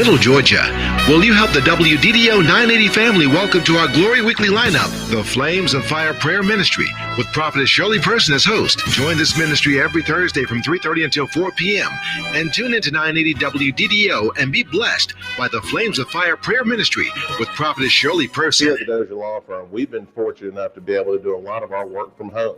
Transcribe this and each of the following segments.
Middle Georgia. Will you help the WDDO 980 family welcome to our Glory Weekly lineup, the Flames of Fire Prayer Ministry, with Prophetess Shirley Person as host. Join this ministry every Thursday from 3:30 until 4 p.m. and tune into 980 WDDO and be blessed by the Flames of Fire Prayer Ministry with Prophetess Shirley Person. Here at the Dozier Law Firm, we've been fortunate enough to be able to do a lot of our work from home.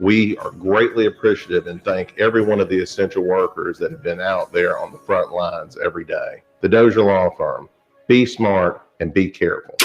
We are greatly appreciative and thank every one of the essential workers that have been out there on the front lines every day. The Dozier Law Firm. Be smart and be careful.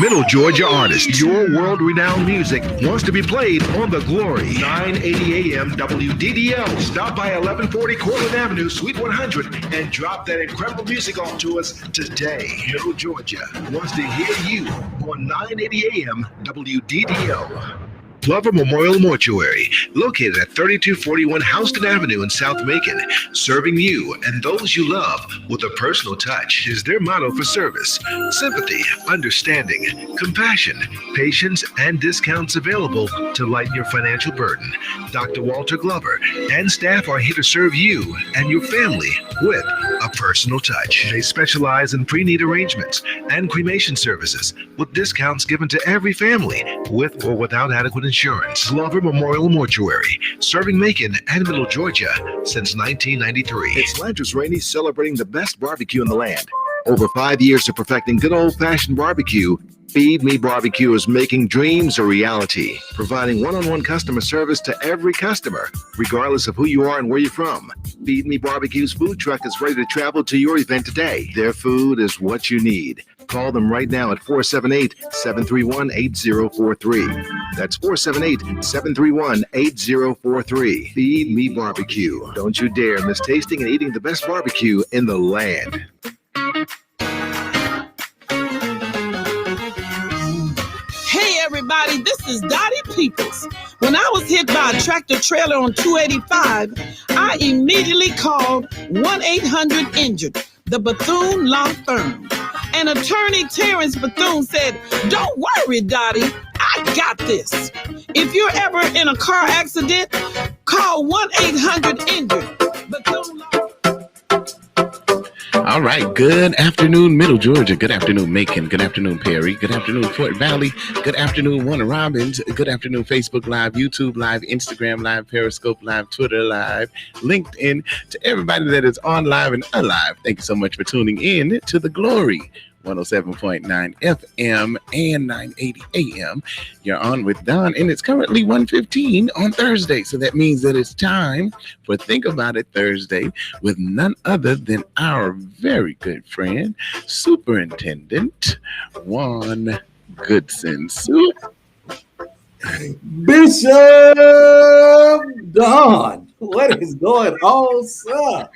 Middle Georgia artist. Your world-renowned music wants to be played on the Glory. 980 AM WDDO. Stop by 1140 Cortland Avenue, Suite 100, and drop that incredible music off to us today. Middle Georgia wants to hear you on 980 AM WDDO. Glover Memorial Mortuary, located at 3241 Houston Avenue in South Macon, serving you and those you love with a personal touch is their motto for service. Sympathy, understanding, compassion, patience, and discounts available to lighten your financial burden. Dr. Walter Glover and staff are here to serve you and your family with a personal touch. They specialize in pre-need arrangements and cremation services with discounts given to every family with or without adequate insurance. Glover Memorial Mortuary, serving Macon and Middle Georgia since 1993. It's Landers Rainey celebrating the best barbecue in the land. Over 5 years of perfecting good old-fashioned barbecue, Feed Me Barbecue is making dreams a reality, providing one-on-one customer service to every customer, regardless of who you are and where you're from. Feed Me Barbecue's food truck is ready to travel to your event today. Their food is what you need. Call them right now at 478-731-8043. That's 478-731-8043. Feed Me Barbecue. Don't you dare miss tasting and eating the best barbecue in the land. Hey everybody, this is Dottie Peoples. When I was hit by a tractor trailer on 285, I immediately called 1-800-INJURED, the Bethune Law Firm. And attorney Terrence Bethune said, "Don't worry, Dottie, I got this. If you're ever in a car accident, call 1-800-INJURED, Bethune Law." All right. Good afternoon, Middle Georgia. Good afternoon, Macon. Good afternoon, Perry. Good afternoon, Fort Valley. Good afternoon, Warner Robins. Good afternoon, Facebook Live, YouTube Live, Instagram Live, Periscope Live, Twitter Live, LinkedIn. To everybody that is on live and alive, thank you so much for tuning in to The Glory. 107.9 FM and 980 AM. You're on with Don, and it's currently 1:15 on Thursday. So that means that it's time for Think About It Thursday with none other than our very good friend, Superintendent Juan Goodson. Bishop Don, what is going on, sir?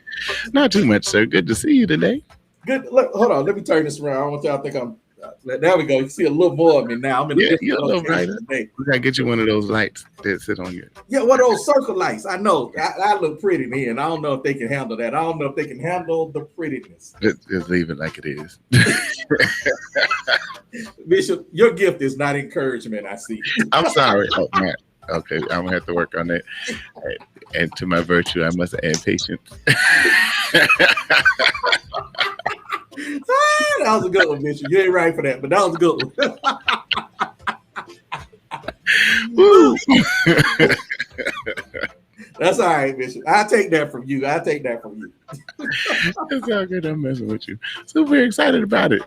Not too much, sir. Good to see you today. Good. Look, hold on. Let me turn this around. I don't want y'all to think I'm. There we go. You see a little more of me now. I'm in a different you're a little location brighter. today. We gotta get you one of those lights that sit on you. Yeah, one of those circle lights. I know. I look pretty then. I don't know if they can handle that. I don't know if they can handle the prettiness. Just leave it like it is. Bishop, your gift is not encouragement. I see. I'm sorry. Oh, man. Okay, I'm gonna have to work on that. And to my virtue, I must add patience. That was a good one, Bishop. You ain't right for that, but that was a good one. That's all right, Bishop. I'll take that from you. It's all good. I'm messing with you. Super excited about it.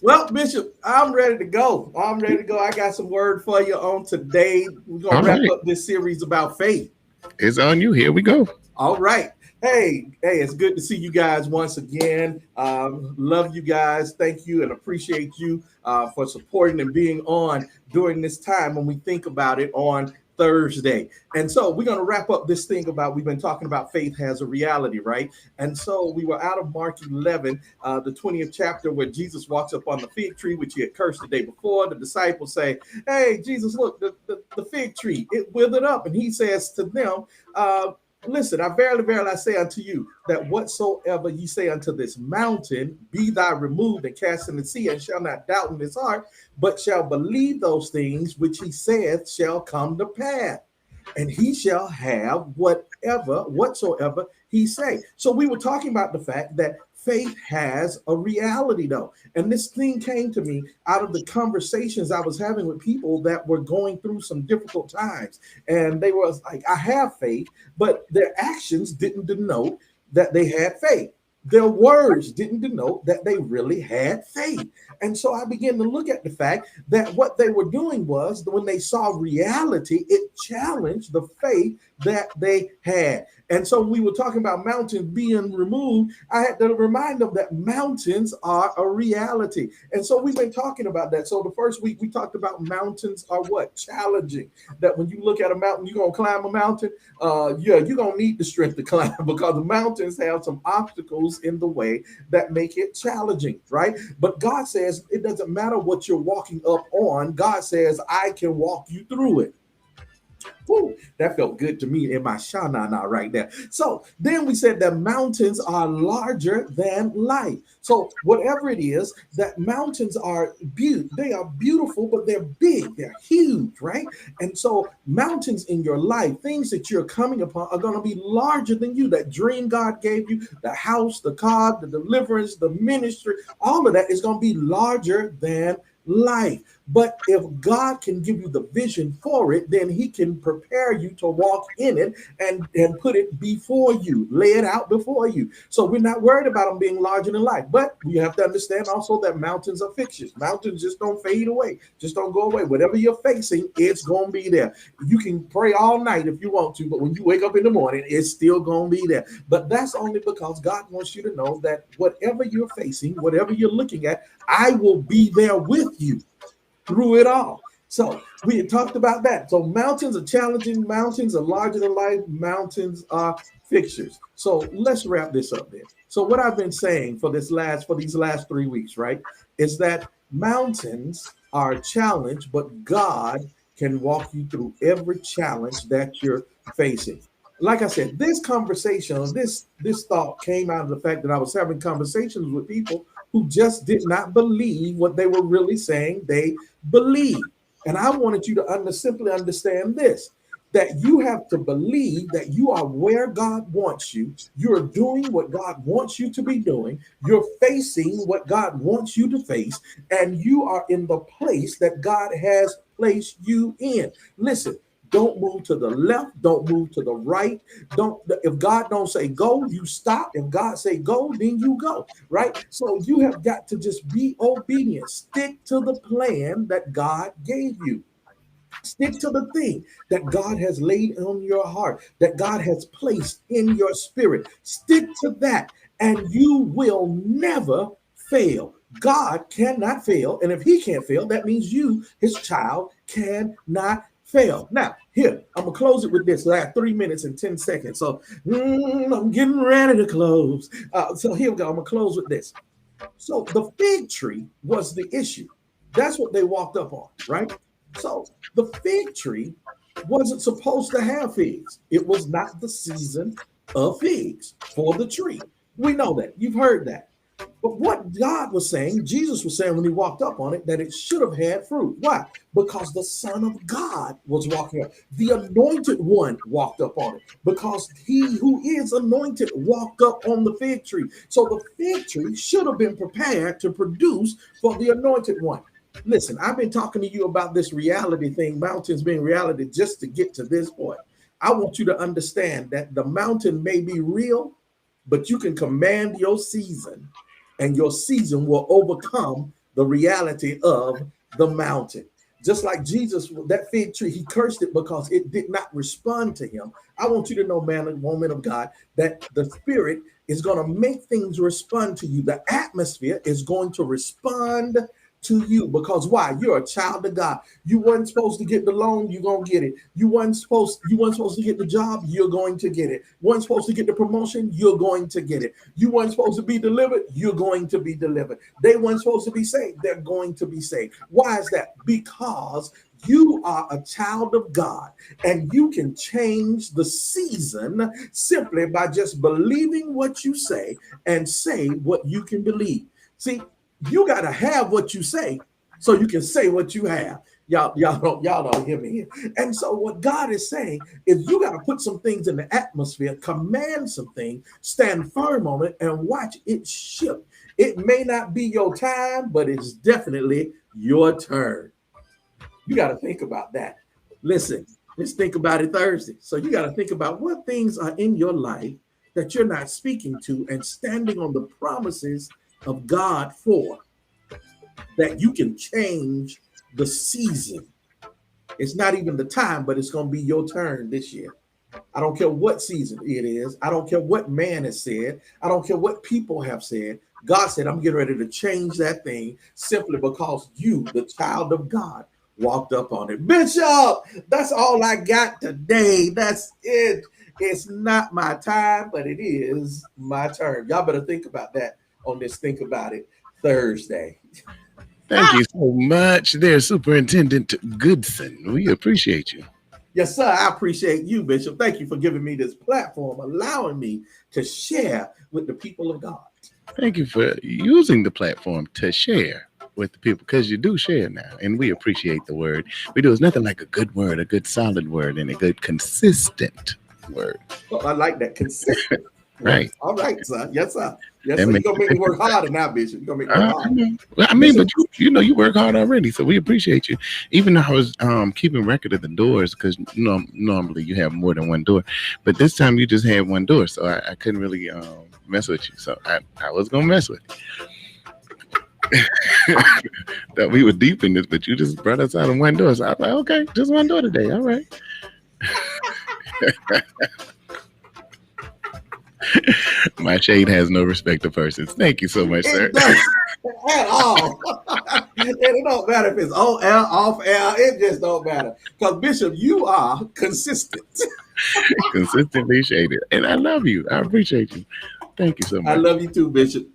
Well, Bishop, I'm ready to go. I got some word for you on today. We're going to wrap up this series about faith. It's on you. Here we go. All right. Hey, it's good to see you guys once again. Love you guys. Thank you and appreciate you for supporting and being on during this time when we think about it on Thursday. And so we're going to wrap up this thing we've been talking about faith has a reality, right? And so we were out of Mark 11, the 20th chapter, where Jesus walks up on the fig tree, which he had cursed the day before. The disciples say, "Hey, Jesus, look, the fig tree, it withered up." And he says to them, "Listen, I verily, verily, I say unto you that whatsoever ye say unto this mountain, be thou removed and cast in the sea, and shall not doubt in his heart, but shall believe those things which he saith shall come to pass. And he shall have whatsoever he say." So we were talking about the fact that faith has a reality, though. And this thing came to me out of the conversations I was having with people that were going through some difficult times. And they were like, I have faith, but their actions didn't denote that they had faith. Their words didn't denote that they really had faith. And so I began to look at the fact that what they were doing was, when they saw reality, it challenged the faith that they had. And so we were talking about mountains being removed. I had to remind them that mountains are a reality. And so we've been talking about that. So the first week we talked about mountains are what? Challenging. That when you look at a mountain, you're going to climb a mountain. You're going to need the strength to climb, because the mountains have some obstacles in the way that make it challenging, right? But God says it doesn't matter what you're walking up on. God says, I can walk you through it. Woo, that felt good to me in my shanana right there. So then we said that mountains are larger than life. So whatever it is, that mountains are they are beautiful, but they're big, they're huge, right? And so mountains in your life, things that you're coming upon, are going to be larger than you. That dream God gave you, the house, the car, the deliverance, the ministry, all of that is going to be larger than life. But if God can give you the vision for it, then he can prepare you to walk in it and put it before you, lay it out before you. So we're not worried about them being larger than life. But you have to understand also that mountains are fixtures. Mountains just don't fade away, just don't go away. Whatever you're facing, it's going to be there. You can pray all night if you want to, but when you wake up in the morning, it's still going to be there. But that's only because God wants you to know that whatever you're facing, whatever you're looking at, I will be there with you through it all. So we had talked about that. So mountains are challenging, mountains are larger than life, mountains are fixtures. So let's wrap this up then. So what I've been saying for these last 3 weeks, right, is that mountains are a challenge, but God can walk you through every challenge that you're facing. Like I said, this conversation, this thought came out of the fact that I was having conversations with people who just did not believe what they were really saying they believe. And I wanted you to simply understand this, that you have to believe that you are where God wants you. You're doing what God wants you to be doing. You're facing what God wants you to face. And you are in the place that God has placed you in. Listen. Don't move to the left. Don't move to the right. If God don't say go, you stop. If God say go, then you go, right? So you have got to just be obedient. Stick to the plan that God gave you. Stick to the thing that God has laid on your heart, that God has placed in your spirit. Stick to that, and you will never fail. God cannot fail. And if he can't fail, that means you, his child, cannot fail. Now, here, I'm going to close it with this. I have 3 minutes and 10 seconds. So I'm getting ready to close. So here we go. I'm going to close with this. So the fig tree was the issue. That's what they walked up on, right? So the fig tree wasn't supposed to have figs. It was not the season of figs for the tree. We know that. You've heard that. But what God was saying, Jesus was saying when he walked up on it, that it should have had fruit. Why? Because the Son of God was walking up. The anointed one walked up on it because he who is anointed walked up on the fig tree. So the fig tree should have been prepared to produce for the anointed one. Listen, I've been talking to you about this reality thing, mountains being reality, just to get to this point. I want you to understand that the mountain may be real, but you can command your season, and your season will overcome the reality of the mountain. Just like Jesus, that fig tree, he cursed it because it did not respond to him. I want you to know, man and woman of God, that the Spirit is going to make things respond to you. The atmosphere is going to respond to you because why? You're a child of God. You weren't supposed to get the loan, you're gonna get it. You weren't supposed to get the job, you're going to get it. You weren't supposed to get the promotion, you're going to get it. You weren't supposed to be delivered, you're going to be delivered. They weren't supposed to be saved, they're going to be saved. Why is that? Because you are a child of God and you can change the season simply by just believing what you say and say what you can believe. See, you got to have what you say so you can say what you have. Y'all don't hear me here. And so what God is saying is you got to put some things in the atmosphere, command some things, stand firm on it, and watch it shift. It may not be your time, but it's definitely your turn. You got to think about that. Listen, let's think about it Thursday. So you got to think about what things are in your life that you're not speaking to and standing on the promises of God for, that you can change the season. It's not even the time, but it's going to be your turn this year. I don't care what season it is. I don't care what man has said. I don't care what people have said. God said, I'm getting ready to change that thing simply because you, the child of God, walked up on it. Bishop, that's all I got today. That's it. It's not my time, but it is my turn. Y'all better think about that on this Think About It Thursday. Thank you so much there, Superintendent Goodson. We appreciate you. Yes, sir. I appreciate you, Bishop. Thank you for giving me this platform, allowing me to share with the people of God. Thank you for using the platform to share with the people, because you do share now, and we appreciate the word. We do. It's nothing like a good word, a good solid word, and a good consistent word. Oh, I like that. Consistent. Right. All right, sir. Yes, sir. Yes, That sir. You're makes going to make me work harder now, Bishop. You're going to make me work harder. Well, I mean, but you work hard already, so we appreciate you. Even though I was keeping record of the doors, because normally you have more than one door, but this time you just had one door, so I couldn't really mess with you. So I was gonna mess with you. That we were deep in this, but you just brought us out of one door. So I was like, okay, just one door today. All right. My shade has no respect to persons. Thank you so much, sir. It doesn't at all. And it don't matter if it's on air, off air. It just don't matter. Because Bishop, you are consistent. Consistently shaded. And I love you. I appreciate you. Thank you so much. I love you too, Bishop.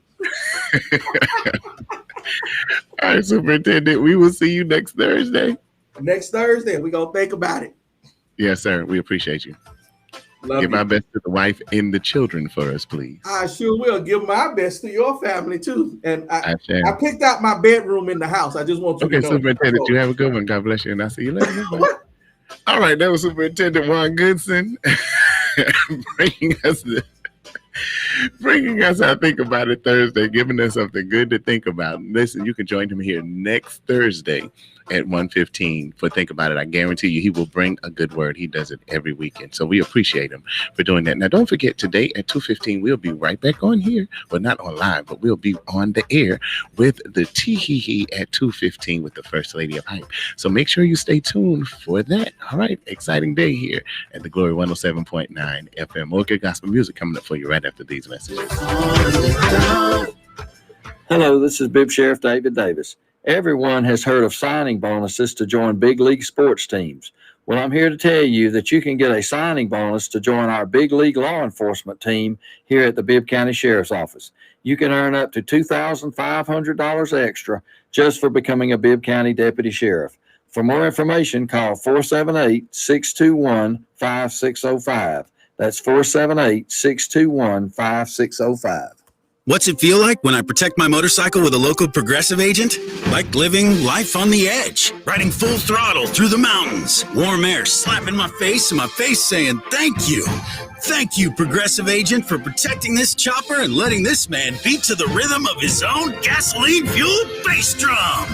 All right, Superintendent, we will see you next Thursday. Next Thursday, we're going to think about it. Yes, sir. We appreciate you. Love Give you. my best to the wife and the children for us, please. I sure will. Give my best to your family too. And I shall. picked out my bedroom in the house. I just want you Okay, to know. Superintendent, you have a good one. God bless you, and I'll see you later. All right, that was Superintendent Juan Goodson bringing us I Think About It Thursday, giving us something good to think about. Listen, you can join him here next Thursday at 1:15 for Think About It. I guarantee you he will bring a good word. He does it every weekend. So we appreciate him for doing that. Now, don't forget, today at 2:15, we'll be right back on here. Well, not on live, but we'll be on the air with the Tee-Hee-Hee at 2:15 with the First Lady of Hype. So make sure you stay tuned for that. All right, exciting day here at the Glory 107.9 FM. More good gospel music coming up for you right after these messages. Hello, this is Bib Sheriff David Davis. Everyone has heard of signing bonuses to join big league sports teams. Well, I'm here to tell you that you can get a signing bonus to join our big league law enforcement team here at the Bibb County Sheriff's Office. You can earn up to $2,500 extra just for becoming a Bibb County Deputy Sheriff. For more information, call 478-621-5605. That's 478-621-5605. What's it feel like when I protect my motorcycle with a local Progressive agent? Like living life on the edge, riding full throttle through the mountains, warm air slapping my face and my face saying, thank you. Thank you, Progressive agent, for protecting this chopper and letting this man beat to the rhythm of his own gasoline-fueled bass drum.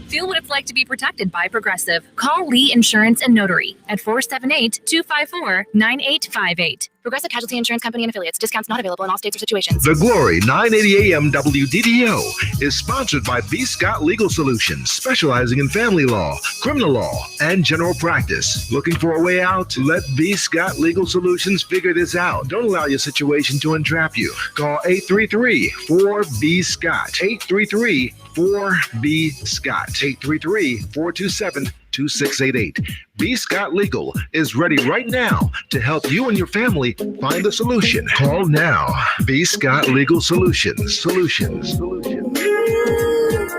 Feel what it's like to be protected by Progressive. Call Lee Insurance and Notary at 478-254-9858. Progressive Casualty Insurance Company and Affiliates. Discounts not available in all states or situations. The Glory 980 AM WDDO is sponsored by B. Scott Legal Solutions, specializing in family law, criminal law, and general practice. Looking for a way out? Let B. Scott Legal Solutions figure this out. Don't allow your situation to entrap you. Call 833-4B-SCOTT. 833-4B-SCOTT. 833-427-2688. B. Scott Legal is ready right now to help you and your family find a solution. Call now. B. Scott Legal Solutions.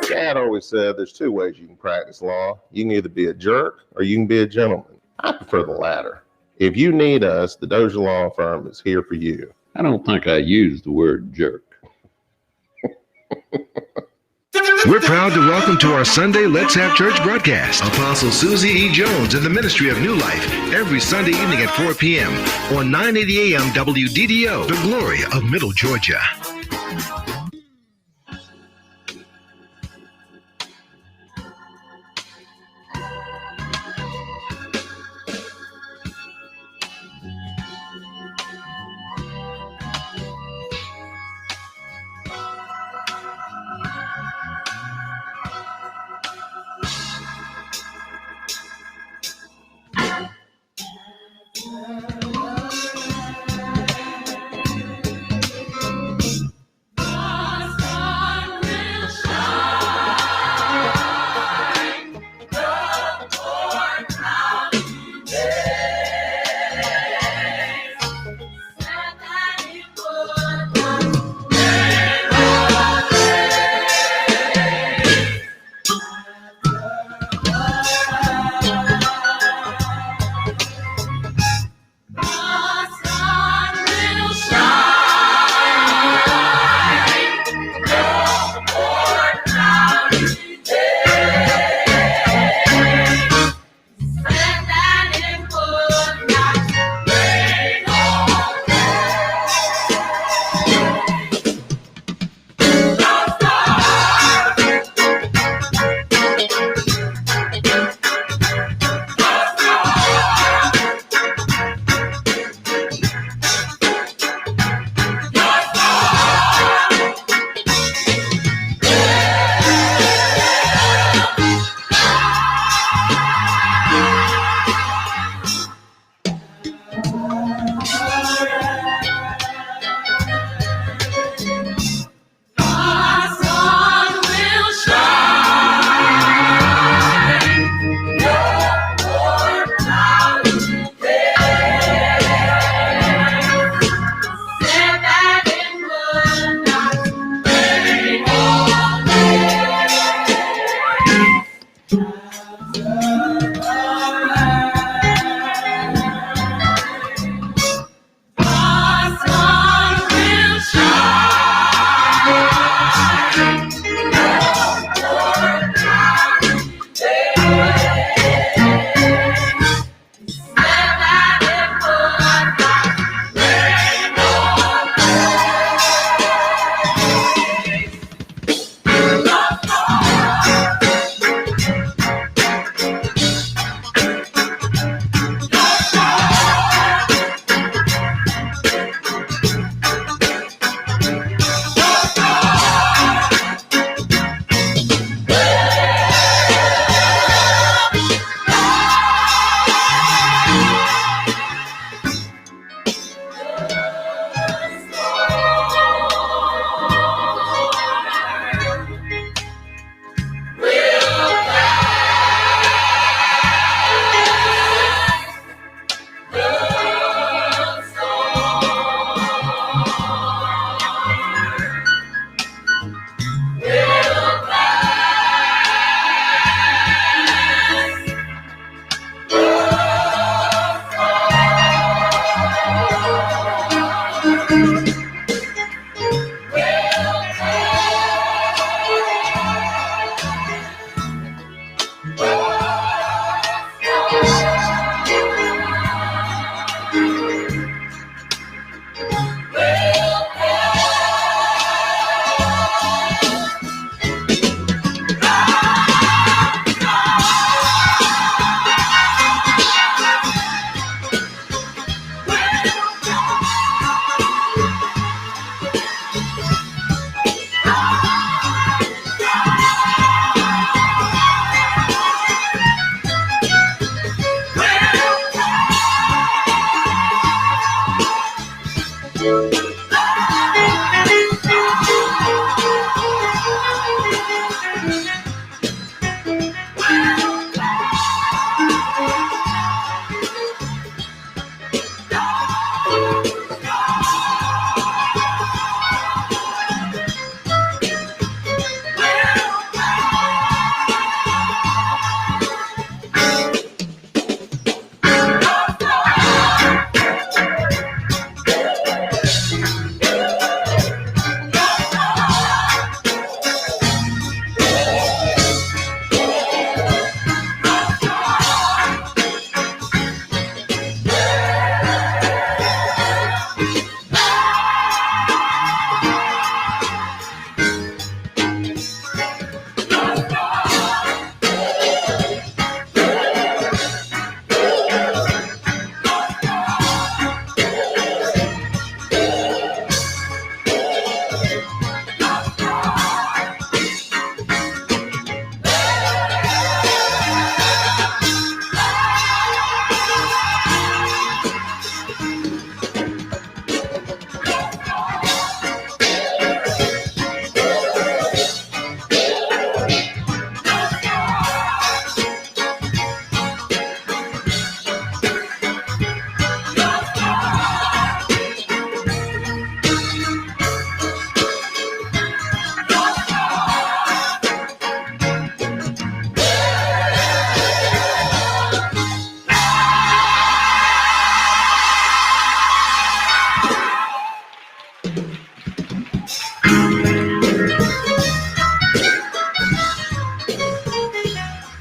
Dad always said there's two ways you can practice law. You can either be a jerk or you can be a gentleman. I prefer the latter. If you need us, the Dozier Law Firm is here for you. I don't think I used the word jerk. We're proud to welcome to our Sunday Let's Have Church broadcast Apostle Susie E. Jones and the Ministry of New Life every Sunday evening at 4 p.m. on 980 AM WDDO, the Glory of Middle Georgia.